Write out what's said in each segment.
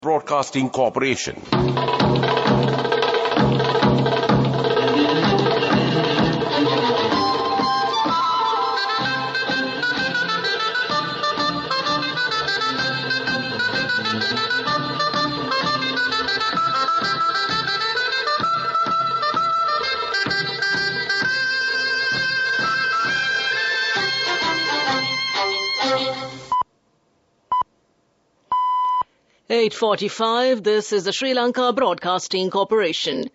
Broadcasting Corporation. (8:45), this is the Sri Lanka Broadcasting Corporation.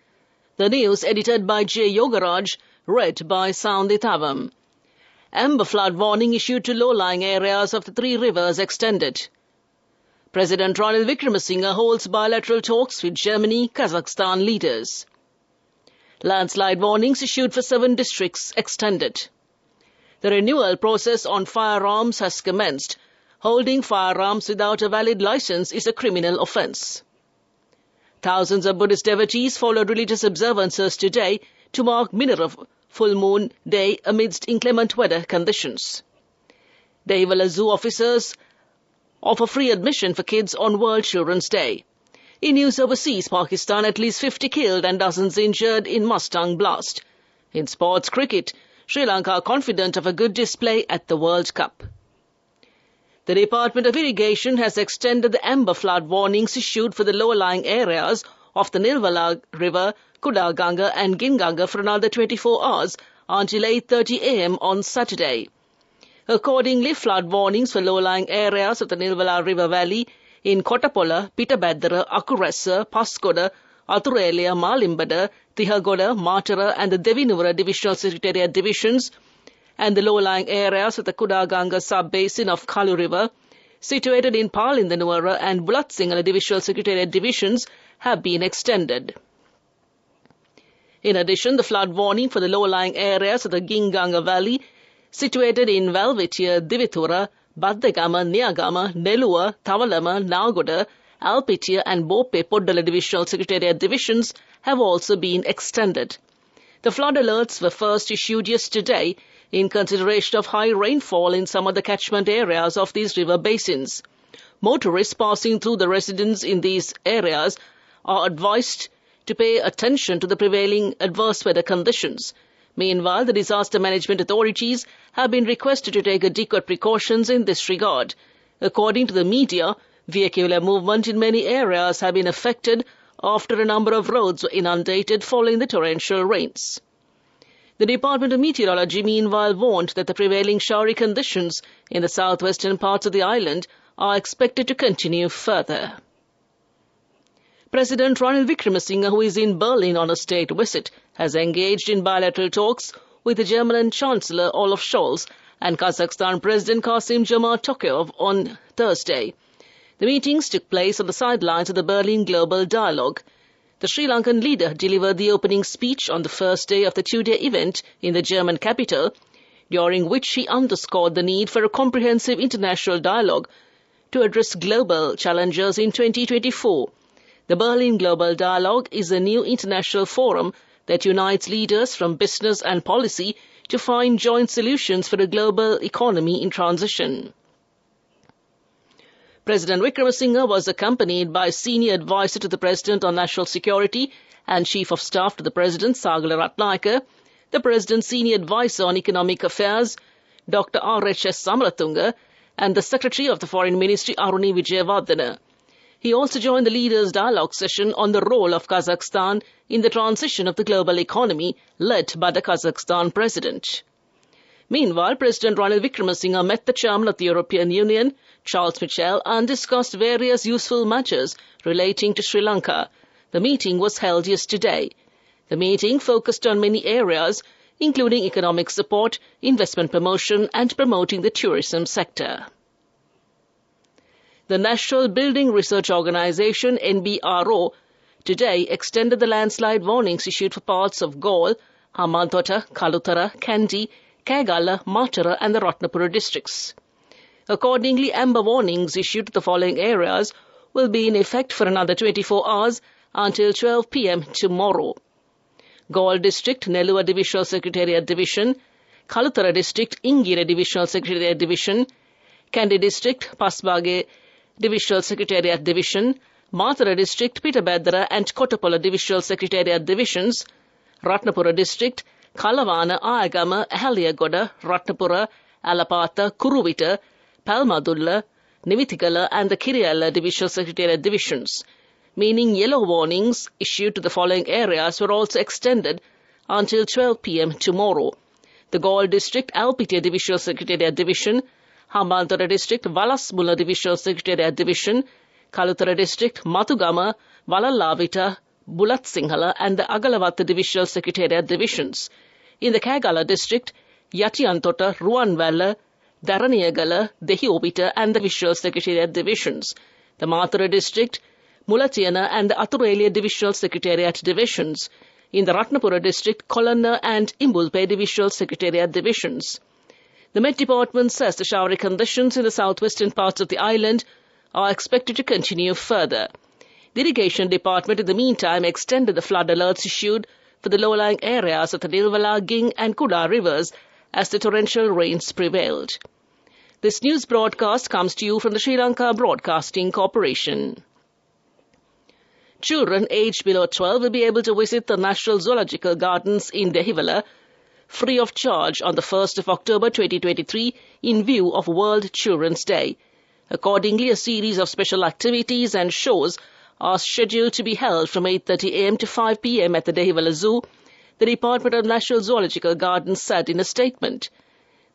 The news edited by J. Yogaraj, read by Soundit Avam. Amber flood warning issued to low-lying areas of the three rivers extended. President Ranil Wickremesinghe holds bilateral talks with Germany, Kazakhstan leaders. Landslide warnings issued for 7 districts extended. The renewal process on firearms has commenced. Holding firearms without a valid license is a criminal offence. Thousands of Buddhist devotees followed religious observances today to mark Minarav full moon day amidst inclement weather conditions. Dehiwala Zoo officers offer free admission for kids on World Children's Day. In news overseas, Pakistan at least 50 killed and dozens injured in Mustang blast. In sports cricket, Sri Lanka confident of a good display at the World Cup. The Department of Irrigation has extended the amber flood warnings issued for the lower-lying areas of the Nilvala River, Kudaganga and Ginganga for another 24 hours until 8:30 a.m. on Saturday. Accordingly, flood warnings for low-lying areas of the Nilvala River Valley in Kottapola, Pitabaddara, Akuressa, Paskoda, Athureliya, Malimbada, Tihagoda, Matara and the Devinura Divisional Secretariat Divisions and the low-lying areas of the Kudaganga sub-basin of Kalu River, situated in Palindanuara and Bulatsingala Divisional Secretariat Divisions, have been extended. In addition, the flood warning for the low-lying areas of the Ginganga Valley, situated in Valvitiya, Divithura, Baddegama, Niyagama, Nelua, Tavalama, Nagoda, Alpitiya and Bope Poddala Divisional Secretariat Divisions, have also been extended. The flood alerts were first issued yesterday in consideration of high rainfall in some of the catchment areas of these river basins. Motorists passing through the residents in these areas are advised to pay attention to the prevailing adverse weather conditions. Meanwhile, the disaster management authorities have been requested to take adequate precautions in this regard. According to the media, vehicular movement in many areas have been affected after a number of roads were inundated following the torrential rains. The Department of Meteorology, meanwhile, warned that the prevailing showery conditions in the southwestern parts of the island are expected to continue further. President Ranil Wickremesinghe, who is in Berlin on a state visit, has engaged in bilateral talks with the German Chancellor Olaf Scholz and Kazakhstan President Kassym-Jomart Tokayev on Thursday. The meetings took place on the sidelines of the Berlin Global Dialogue. The Sri Lankan leader delivered the opening speech on the first day of the 2-day event in the German capital, during which he underscored the need for a comprehensive international dialogue to address global challenges in 2024. The Berlin Global Dialogue is a new international forum that unites leaders from business and policy to find joint solutions for a global economy in transition. President Wickremesinghe was accompanied by Senior Advisor to the President on National Security and Chief of Staff to the President, Sagala Ratnayaka, the President's Senior Advisor on Economic Affairs, Dr. R.H.S. Samaratunga, and the Secretary of the Foreign Ministry, Aruni Vijayawardena. He also joined the leaders' dialogue session on the role of Kazakhstan in the transition of the global economy, led by the Kazakhstan President. Meanwhile, President Ranil Wickremesinghe met the Chairman of the European Union, Charles Michel, and discussed various useful matters relating to Sri Lanka. The meeting was held yesterday. The meeting focused on many areas, including economic support, investment promotion, and promoting the tourism sector. The National Building Research Organisation, NBRO, today extended the landslide warnings issued for parts of Galle, Hambantota, Kalutara, Kandy, Kagala, Matara and the Ratnapura districts. Accordingly, amber warnings issued to the following areas will be in effect for another 24 hours until 12 p.m. tomorrow. Galle District, Nellore Divisional Secretariat Division, Kalutara District, Ingira Divisional Secretariat Division, Kandy District, Pasbage Divisional Secretariat Division, Mathura District, Pitabedra and Kottapola Divisional Secretariat Divisions, Ratnapura District, Kalawana, Ayagama, Haliagoda, Ratnapura, Alapata, Kuruvita, Palmadulla, Nimithikala and the Kiriyala Divisional Secretariat Divisions, meaning yellow warnings issued to the following areas were also extended until 12 p.m. tomorrow. The Gaul District, Alpitiya Divisional Secretariat Division, Hambantota District, Valasmula Divisional Secretariat Division, Kalutara District, Matugama, Valalavita, Bulat Sinhala and the Agalavatta Divisional Secretariat Divisions. In the Kagala District, Yatiantota, Ruanvalla, Dharaniyagala, Dehiopita and the Divisional Secretariat Divisions. The Mathura District, Mulatiana and the Athurelia Divisional Secretariat Divisions. In the Ratnapura District, Kolanna and Imbulpe Divisional Secretariat Divisions. The Met Department says the showery conditions in the southwestern parts of the island are expected to continue further. The Irrigation Department in the meantime extended the flood alerts issued for the low-lying areas of the Nilvala, Ging and Kuda rivers as the torrential rains prevailed. This news broadcast comes to you from the Sri Lanka Broadcasting Corporation. Children aged below 12 will be able to visit the National Zoological Gardens in Dehivala free of charge on the 1st of October 2023 in view of World Children's Day. Accordingly, a series of special activities and shows are scheduled to be held from 8:30 a.m. to 5 p.m. at the Dehivala Zoo, the Department of National Zoological Gardens said in a statement.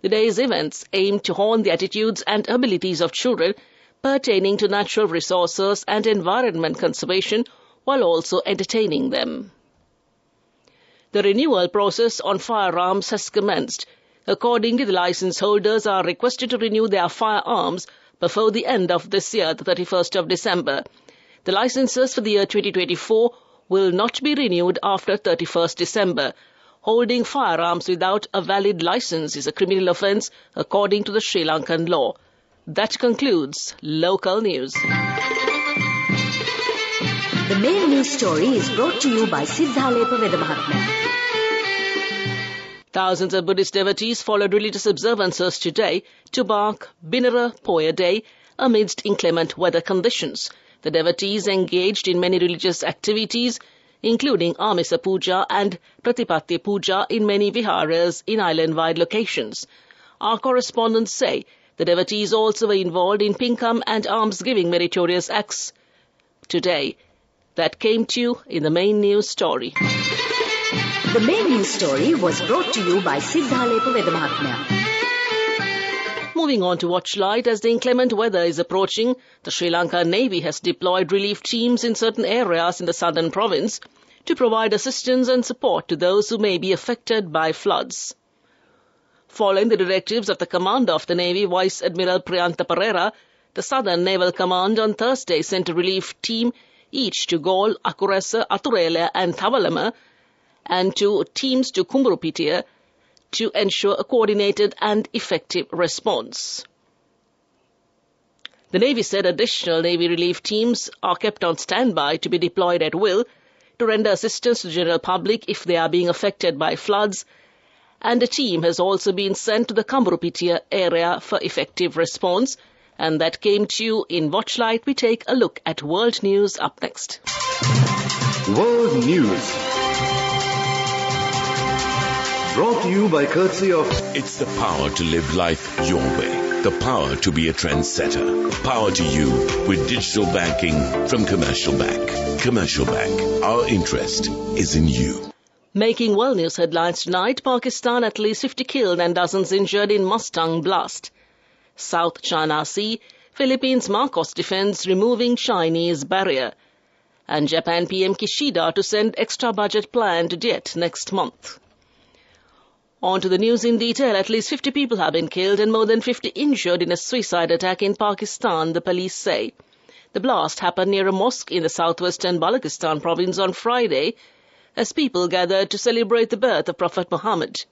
The day's events aim to hone the attitudes and abilities of children pertaining to natural resources and environment conservation while also entertaining them. The renewal process on firearms has commenced. Accordingly, the license holders are requested to renew their firearms before the end of this year, the 31st of December. The licenses for the year 2024 will not be renewed after 31st December. Holding firearms without a valid license is a criminal offence according to the Sri Lankan law. That concludes local news. The main news story is brought to you by Sinhala Mahatma. Thousands of Buddhist devotees followed religious observances today to mark Binara Poya Day amidst inclement weather conditions. The devotees engaged in many religious activities, including Amisa Puja and Pratipatti Puja in many viharas in island-wide locations. Our correspondents say the devotees also were involved in pinkam and alms-giving meritorious acts today. That came to you in the main news story. The main news story was brought to you by Sinhala Mahatma. Moving on to Watchlight, as the inclement weather is approaching, the Sri Lanka Navy has deployed relief teams in certain areas in the southern province to provide assistance and support to those who may be affected by floods. Following the directives of the Commander of the Navy, Vice Admiral Priyantha Pereira, the Southern Naval Command on Thursday sent a relief team each to Gaul, Akuresa, Athurelia and Thavalama, and 2 teams to Kumburupitiya to ensure a coordinated and effective response. The Navy said additional Navy relief teams are kept on standby to be deployed at will to render assistance to the general public if they are being affected by floods, and a team has also been sent to the Kumburupitiya area for effective response. And that came to you in Watchlight. We take a look at world news up next. World News. Brought to you by courtesy of... It's the power to live life your way. The power to be a trendsetter. Power to you with digital banking from Commercial Bank. Commercial Bank. Our interest is in you. Making world news headlines tonight, Pakistan at least 50 killed and dozens injured in Mustang blast. South China Sea, Philippines Marcos defends removing Chinese barrier. And Japan PM Kishida to send extra budget plan to Diet next month. On to the news in detail. At least 50 people have been killed and more than 50 injured in a suicide attack in Pakistan, the police say. The blast happened near a mosque in the southwestern Balochistan province on Friday as people gathered to celebrate the birth of Prophet Muhammad.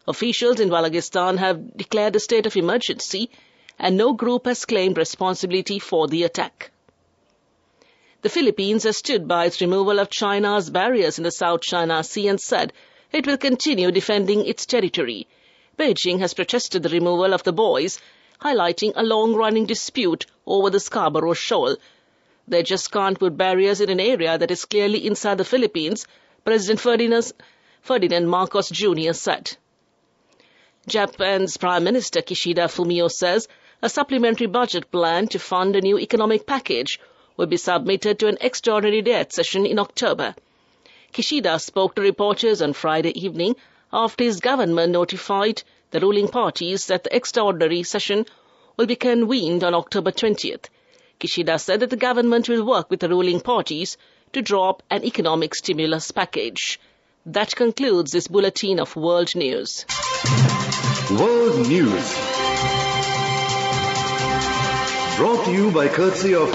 Officials in Balochistan have declared a state of emergency and no group has claimed responsibility for the attack. The Philippines has stood by its removal of China's barriers in the South China Sea and said it will continue defending its territory. Beijing has protested the removal of the buoys, highlighting a long-running dispute over the Scarborough Shoal. They just can't put barriers in an area that is clearly inside the Philippines, President Ferdinand Marcos Jr. said. Japan's Prime Minister Kishida Fumio says a supplementary budget plan to fund a new economic package will be submitted to an extraordinary debt session in October. Kishida spoke to reporters on Friday evening after his government notified the ruling parties that the extraordinary session will be convened on October 20th. Kishida said that the government will work with the ruling parties to draw up an economic stimulus package. That concludes this bulletin of world news. World News. Brought to you by courtesy of...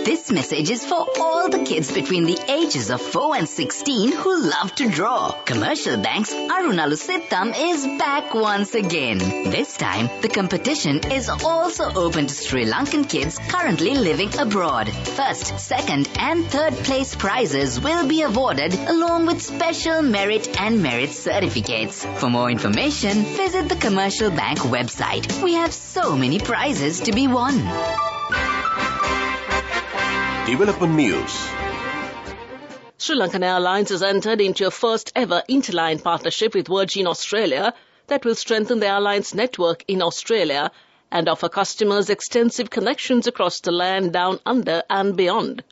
This message is for all the kids between the ages of 4 and 16 who love to draw. Commercial Bank's Arunalu Sittam is back once again. This time, the competition is also open to Sri Lankan kids currently living abroad. First, second and third place prizes will be awarded along with special merit and merit certificates. For more information, visit the Commercial Bank website. We have so many prizes to be won. Development News. Sri Lankan Airlines has entered into a first ever interline partnership with Virgin Australia that will strengthen the airline's network in Australia and offer customers extensive connections across the land, down under and beyond.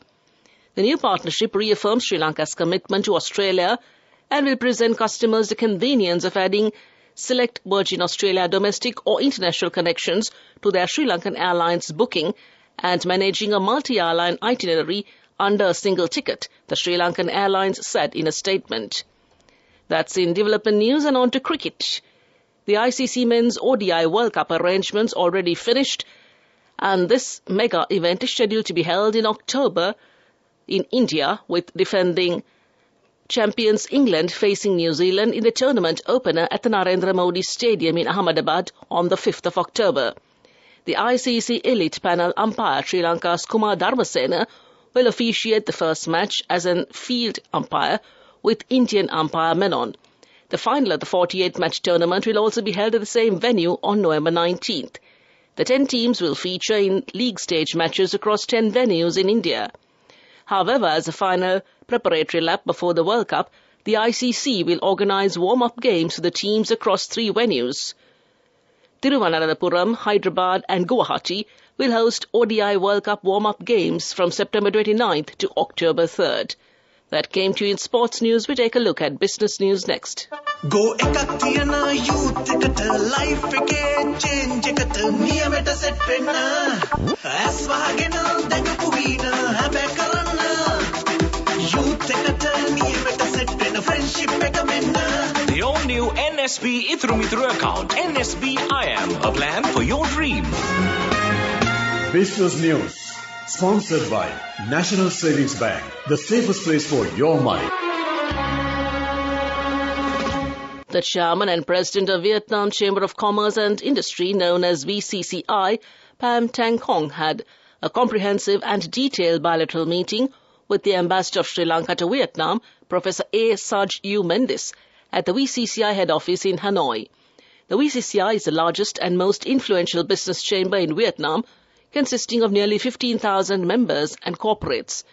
The new partnership reaffirms Sri Lanka's commitment to Australia and will present customers the convenience of adding select Virgin Australia domestic or international connections to their Sri Lankan Airlines booking and managing a multi-airline itinerary under a single ticket, the Sri Lankan Airlines said in a statement. That's in development news, and on to cricket. The ICC Men's ODI World Cup arrangements already finished, and this mega event is scheduled to be held in October in India, with defending champions England facing New Zealand in the tournament opener at the Narendra Modi Stadium in Ahmedabad on the 5th of October. The ICC Elite Panel umpire Sri Lanka's Kumar Dharmasena will officiate the first match as an field umpire with Indian umpire Menon. The final of the 48-match tournament will also be held at the same venue on November 19th. The 10 teams will feature in league stage matches across 10 venues in India. However, as a final preparatory lap before the World Cup, the ICC will organise warm-up games for the teams across 3 venues. Thiruvananthapuram, Hyderabad and Guwahati will host ODI World Cup warm-up games from September 29th to October 3rd. That came to you in sports news. We take a look at business news next. Go ekakiyana youth ekata life eke change ekata niyameta set wenna as wagena dangapu veena habe karanna youth ekata niyameta set wenna friendship eka menna. The all-new NSB Ithru account, NSB IAM, a plan for your dream. Business News. Sponsored by National Savings Bank, the safest place for your money. The chairman and president of Vietnam Chamber of Commerce and Industry, known as VCCI, Pham Thanh Khong, had a comprehensive and detailed bilateral meeting with the ambassador of Sri Lanka to Vietnam, Professor A. Saj U. Mendis, at the VCCI head office in Hanoi. The VCCI is the largest and most influential business chamber in Vietnam, consisting of nearly 15,000 members and corporates.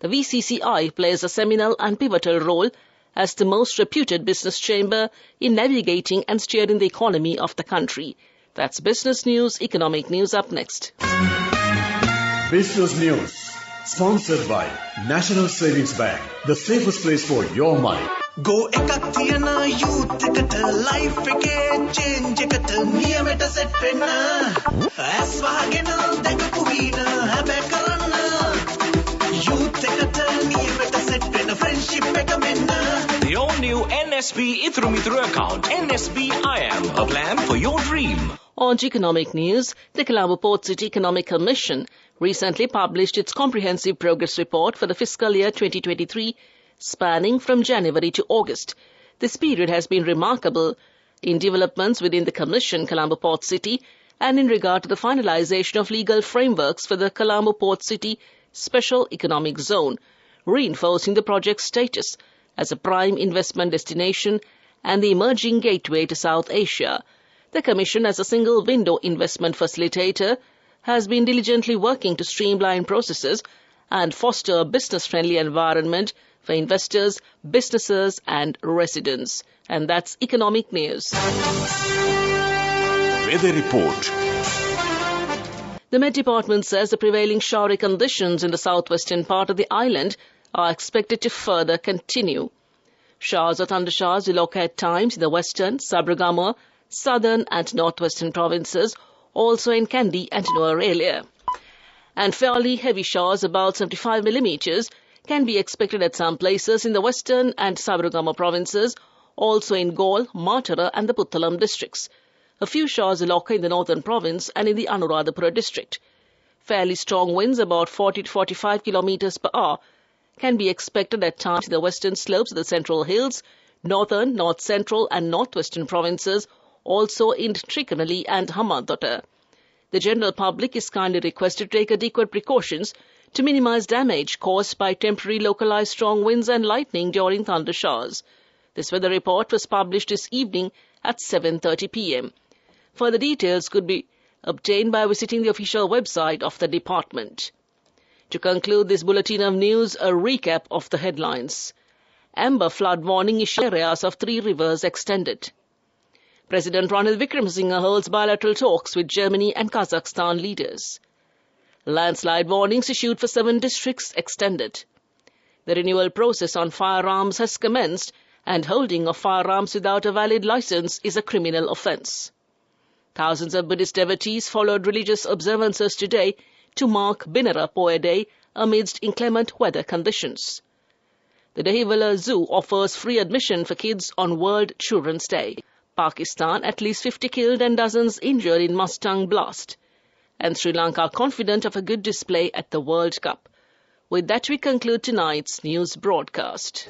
The VCCI plays a seminal and pivotal role as the most reputed business chamber in navigating and steering the economy of the country. That's business news. Economic news up next. Business News. Sponsored by National Savings Bank, the safest place for your money. Go ekakiyana youth ekata life eke change ekata niyameta set wenna as wagena dangapu veena habe karanna youth ekata niyameta set wenna friendship eka menna. The all-new NSB Ithru account, NSB IAM, a plan for your dream. On to economic news, the Colombo Port City Economic Commission recently published its comprehensive progress report for the fiscal year 2023, spanning from January to August. This period has been remarkable in developments within the Commission, Colombo Port City, and in regard to the finalization of legal frameworks for the Colombo Port City Special Economic Zone, reinforcing the project's status as a prime investment destination and the emerging gateway to South Asia. The Commission, as a single window investment facilitator, has been diligently working to streamline processes and foster a business-friendly environment for investors, businesses and residents. And that's economic news. Weather report. The Met Department says the prevailing showery conditions in the southwestern part of the island are expected to further continue. Showers or thundershowers will occur at times in the western, Sabaragamuwa, southern and northwestern provinces, also in Kandy and Nuwara. And fairly heavy showers, about 75 millimeters, can be expected at some places in the western and Sabaragamuwa provinces, also in Galle, Matara and the Puttalam districts. A few showers will occur in the northern province and in the Anuradhapura district. Fairly strong winds, about 40 to 45 kilometers per hour, can be expected at times in the western slopes of the central hills, northern, north-central and northwestern provinces, also in Trikanali and Hambantota. The general public is kindly requested to take adequate precautions to minimize damage caused by temporary localized strong winds and lightning during thunder showers. This weather report was published this evening at 7:30 p.m. Further details could be obtained by visiting the official website of the department. To conclude this bulletin of news, a recap of the headlines. Amber flood warning issued, areas of 3 rivers extended. President Ranil Wickremesinghe holds bilateral talks with Germany and Kazakhstan leaders. Landslide warnings issued for 7 districts extended. The renewal process on firearms has commenced, and holding of firearms without a valid license is a criminal offence. Thousands of Buddhist devotees followed religious observances today to mark Binara Poya Day amidst inclement weather conditions. The Dahiwala Zoo offers free admission for kids on World Children's Day. Pakistan, at least 50 killed and dozens injured in Mustang blast. And Sri Lanka confident of a good display at the World Cup. With that, we conclude tonight's news broadcast.